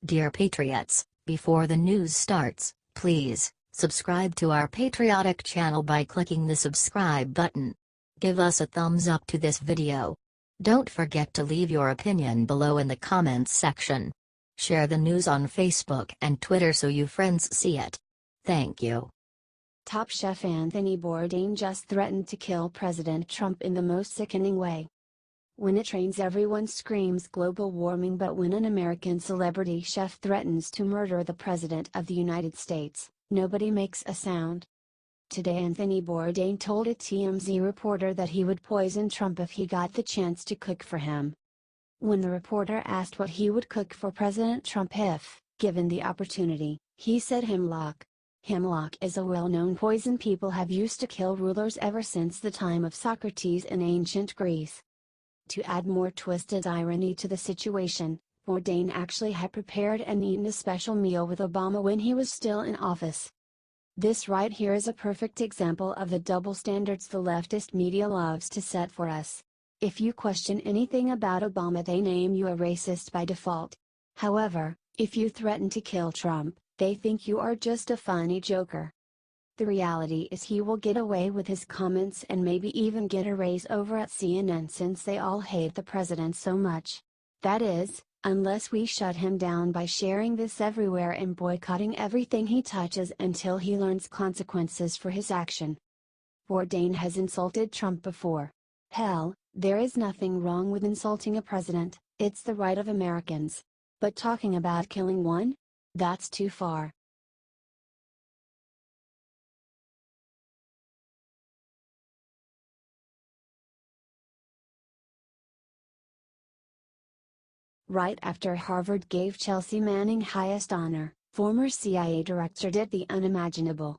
Dear Patriots, before the news starts, please subscribe to our patriotic channel by clicking the subscribe button. Give us a thumbs up to this video. Don't forget to leave your opinion below in the comments section. Share the news on Facebook and Twitter so you friends see it. Thank you. Top chef Anthony Bourdain just threatened to kill President Trump in the most sickening way. When it rains, everyone screams global warming, but when an American celebrity chef threatens to murder the President of the United States, nobody makes a sound. Today Anthony Bourdain told a TMZ reporter that he would poison Trump if he got the chance to cook for him. When the reporter asked what he would cook for President Trump if, given the opportunity, he said hemlock. Hemlock is a well-known poison people have used to kill rulers ever since the time of Socrates in ancient Greece. To add more twisted irony to the situation, Bourdain actually had prepared and eaten a special meal with Obama when he was still in office. This right here is a perfect example of the double standards the leftist media loves to set for us. If you question anything about Obama, they name you a racist by default. However, if you threaten to kill Trump, they think you are just a funny joker. The reality is he will get away with his comments and maybe even get a raise over at CNN since they all hate the president so much. That is, unless we shut him down by sharing this everywhere and boycotting everything he touches until he learns consequences for his action. Bourdain has insulted Trump before. Hell, there is nothing wrong with insulting a president, it's the right of Americans. But talking about killing one? That's too far. Right after Harvard gave Chelsea Manning highest honor, former CIA director did the unimaginable.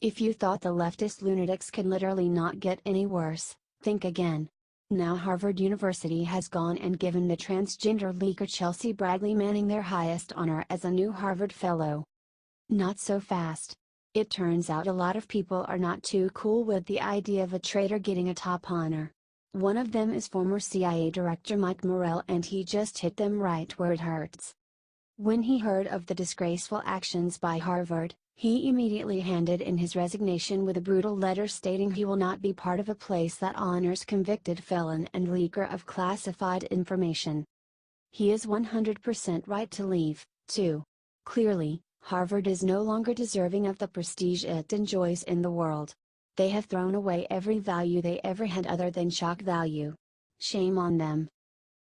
If you thought the leftist lunatics could literally not get any worse, think again. Now Harvard University has gone and given the transgender leaker Chelsea Bradley Manning their highest honor as a new Harvard Fellow. Not so fast. It turns out a lot of people are not too cool with the idea of a traitor getting a top honor. One of them is former CIA Director Mike Morrell, and he just hit them right where it hurts. When he heard of the disgraceful actions by Harvard, he immediately handed in his resignation with a brutal letter stating he will not be part of a place that honors convicted felon and leaker of classified information. He is 100% right to leave, too. Clearly, Harvard is no longer deserving of the prestige it enjoys in the world. They have thrown away every value they ever had other than shock value. Shame on them.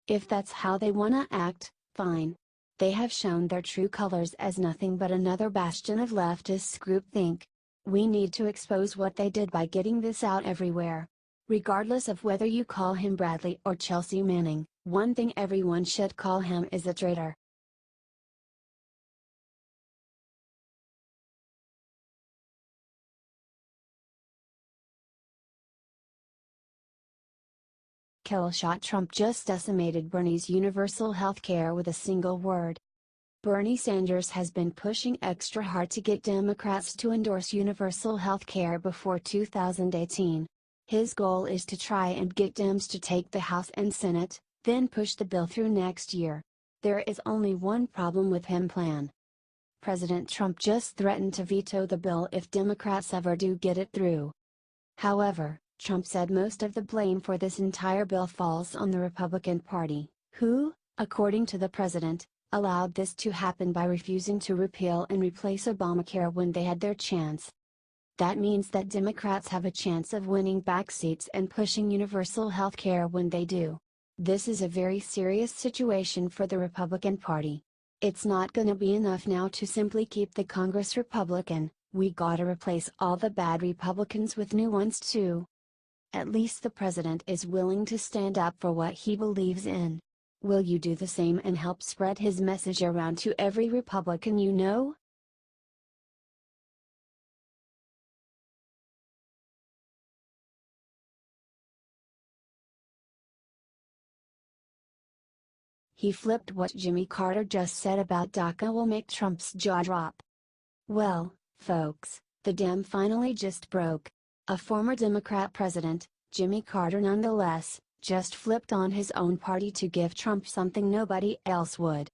If that's how they wanna act, fine. They have shown their true colors as nothing but another bastion of leftist groupthink. We need to expose what they did by getting this out everywhere. Regardless of whether you call him Bradley or Chelsea Manning, one thing everyone should call him is a traitor. Kill shot Trump just decimated Bernie's universal health care with a single word. Bernie Sanders has been pushing extra hard to get Democrats to endorse universal health care before 2018. His goal is to try and get Dems to take the House and Senate, then push the bill through next year. There is only one problem with his plan. President Trump just threatened to veto the bill if Democrats ever do get it through. However, Trump said most of the blame for this entire bill falls on the Republican Party, who, according to the president, allowed this to happen by refusing to repeal and replace Obamacare when they had their chance. That means that Democrats have a chance of winning back seats and pushing universal health care when they do. This is a very serious situation for the Republican Party. It's not gonna be enough now to simply keep the Congress Republican, we gotta replace all the bad Republicans with new ones too. At least the president is willing to stand up for what he believes in. Will you do the same and help spread his message around to every Republican you know? He flipped what Jimmy Carter just said about DACA will make Trump's jaw drop. Well, folks, the dam finally just broke. A former Democrat president, Jimmy Carter nonetheless, just flipped on his own party to give Trump something nobody else would.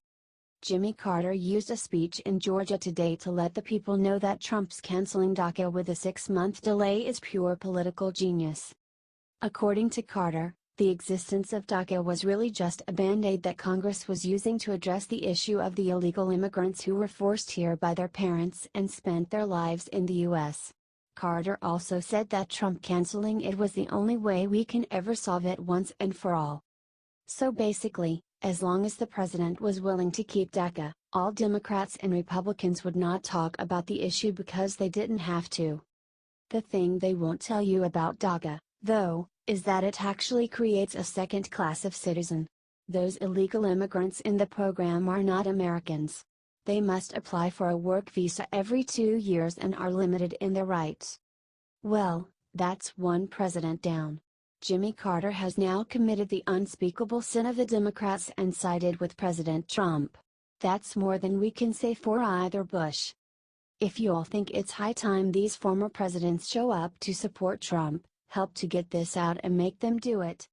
Jimmy Carter used a speech in Georgia today to let the people know that Trump's canceling DACA with a 6-month delay is pure political genius. According to Carter, the existence of DACA was really just a band-aid that Congress was using to address the issue of the illegal immigrants who were forced here by their parents and spent their lives in the U.S. Carter also said that Trump canceling it was the only way we can ever solve it once and for all. So basically, as long as the president was willing to keep DACA, all Democrats and Republicans would not talk about the issue because they didn't have to. The thing they won't tell you about DACA, though, is that it actually creates a second class of citizen. Those illegal immigrants in the program are not Americans. They must apply for a work visa every 2 years and are limited in their rights. Well, that's one president down. Jimmy Carter has now committed the unspeakable sin of the Democrats and sided with President Trump. That's more than we can say for either Bush. If you all think it's high time these former presidents show up to support Trump, help to get this out and make them do it.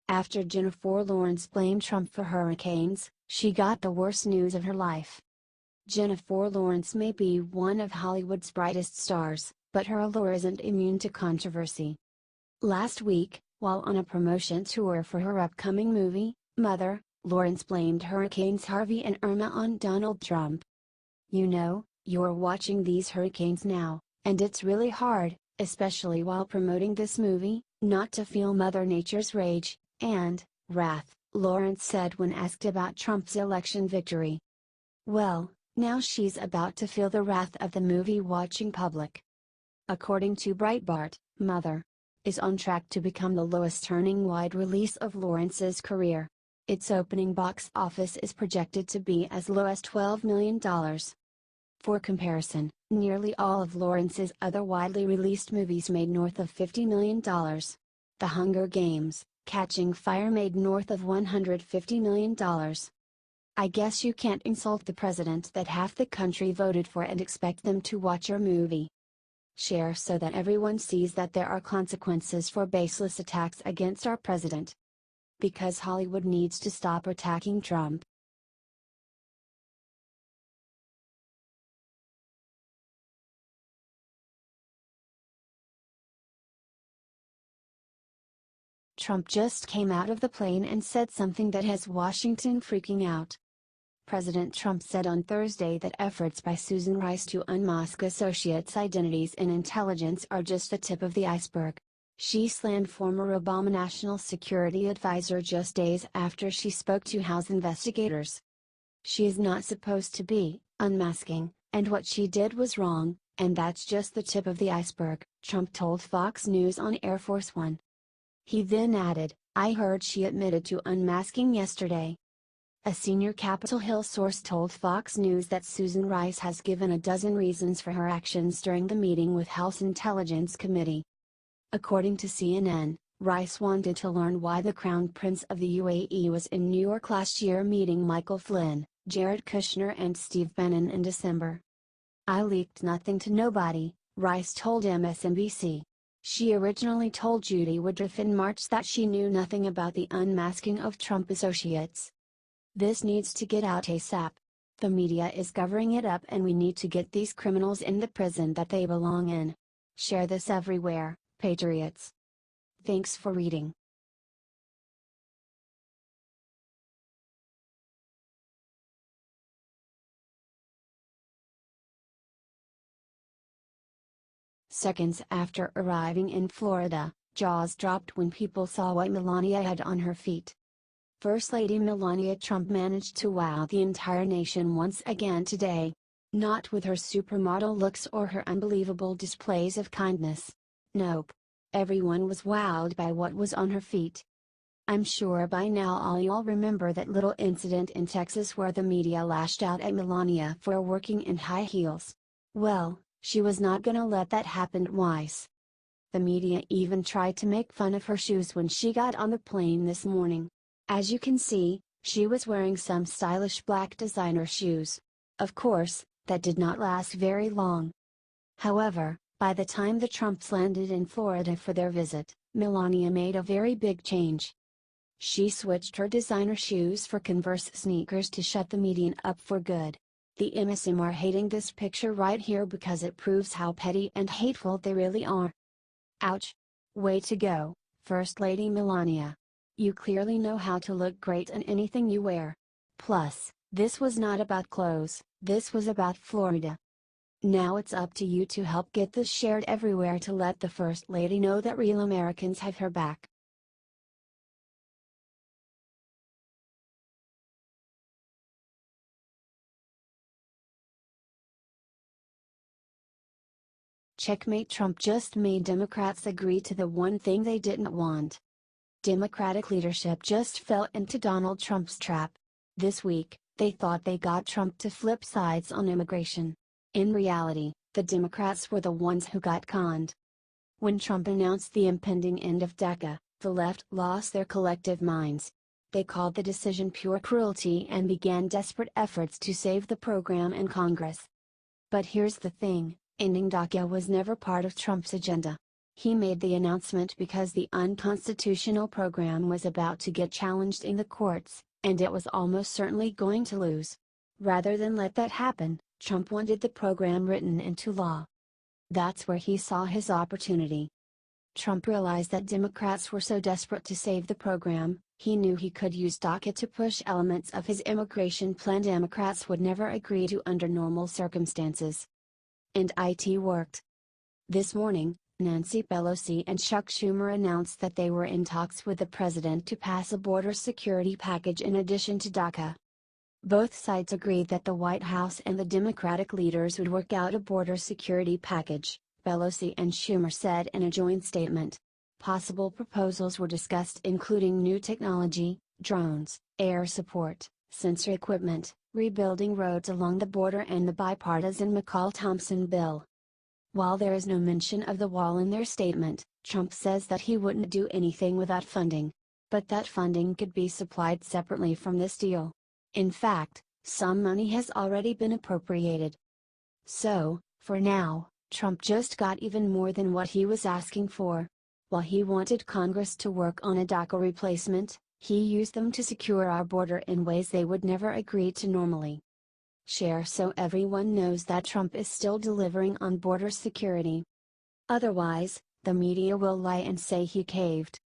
After Jennifer Lawrence blamed Trump for hurricanes, she got the worst news of her life. Jennifer Lawrence may be one of Hollywood's brightest stars, but her allure isn't immune to controversy. Last week, while on a promotion tour for her upcoming movie, Mother, Lawrence blamed Hurricanes Harvey and Irma on Donald Trump. You know, you're watching these hurricanes now, and it's really hard, especially while promoting this movie, not to feel Mother Nature's rage and wrath, Lawrence said when asked about Trump's election victory. Well, now she's about to feel the wrath of the movie-watching public. According to Breitbart, Mother is on track to become the lowest-earning wide release of Lawrence's career. Its opening box office is projected to be as low as $12 million. For comparison, nearly all of Lawrence's other widely released movies made north of $50 million. The Hunger Games, Catching Fire made north of $150 million. I guess you can't insult the president that half the country voted for and expect them to watch your movie. Share so that everyone sees that there are consequences for baseless attacks against our president. Because Hollywood needs to stop attacking Trump. Trump just came out of the plane and said something that has Washington freaking out. President Trump said on Thursday that efforts by Susan Rice to unmask associates' identities in intelligence are just the tip of the iceberg. She slammed former Obama National Security Advisor just days after she spoke to House investigators. She is not supposed to be unmasking, and what she did was wrong, and that's just the tip of the iceberg, Trump told Fox News on Air Force One. He then added, I heard she admitted to unmasking yesterday. A senior Capitol Hill source told Fox News that Susan Rice has given a dozen reasons for her actions during the meeting with House Intelligence Committee. According to CNN, Rice wanted to learn why the Crown Prince of the UAE was in New York last year meeting Michael Flynn, Jared Kushner and Steve Bannon in December. I leaked nothing to nobody, Rice told MSNBC. She originally told Judy Woodruff in March that she knew nothing about the unmasking of Trump associates. This needs to get out ASAP. The media is covering it up and we need to get these criminals in the prison that they belong in. Share this everywhere, patriots. Thanks for reading. Seconds after arriving in Florida, jaws dropped when people saw what Melania had on her feet. First Lady Melania Trump managed to wow the entire nation once again today. Not with her supermodel looks or her unbelievable displays of kindness. Nope. Everyone was wowed by what was on her feet. I'm sure by now all y'all remember that little incident in Texas where the media lashed out at Melania for working in high heels. Well, she was not gonna let that happen twice. The media even tried to make fun of her shoes when she got on the plane this morning. As you can see, she was wearing some stylish black designer shoes. Of course, that did not last very long. However, By the time the Trumps landed in Florida for their visit, Melania made a very big change. She switched her designer shoes for Converse sneakers to shut the media up for good. The MSM are hating this picture right here because it proves how petty and hateful they really are. Ouch. Way to go, First Lady Melania. You clearly know how to look great in anything you wear. Plus, this was not about clothes, this was about Florida. Now it's up to you to help get this shared everywhere to let the First Lady know that real Americans have her back. Checkmate. Trump just made Democrats agree to the one thing they didn't want. Democratic leadership just fell into Donald Trump's trap. This week, they thought they got Trump to flip sides on immigration. In reality, the Democrats were the ones who got conned. When Trump announced the impending end of DACA, the left lost their collective minds. They called the decision pure cruelty and began desperate efforts to save the program in Congress. But here's the thing, ending DACA was never part of Trump's agenda. He made the announcement because the unconstitutional program was about to get challenged in the courts, and it was almost certainly going to lose. Rather than let that happen, Trump wanted the program written into law. That's where he saw his opportunity. Trump realized that Democrats were so desperate to save the program, he knew he could use DACA to push elements of his immigration plan Democrats would never agree to under normal circumstances. And it worked. This morning, Nancy Pelosi and Chuck Schumer announced that they were in talks with the president to pass a border security package in addition to DACA. Both sides agreed that the White House and the Democratic leaders would work out a border security package, Pelosi and Schumer said in a joint statement. Possible proposals were discussed including new technology, drones, air support, sensor equipment, rebuilding roads along the border and the bipartisan McCall-Thompson bill. While there is no mention of the wall in their statement, Trump says that he wouldn't do anything without funding. But that funding could be supplied separately from this deal. In fact, some money has already been appropriated. So, for now, Trump just got even more than what he was asking for. While he wanted Congress to work on a DACA replacement, he used them to secure our border in ways they would never agree to normally. Share so everyone knows that Trump is still delivering on border security. Otherwise, the media will lie and say he caved.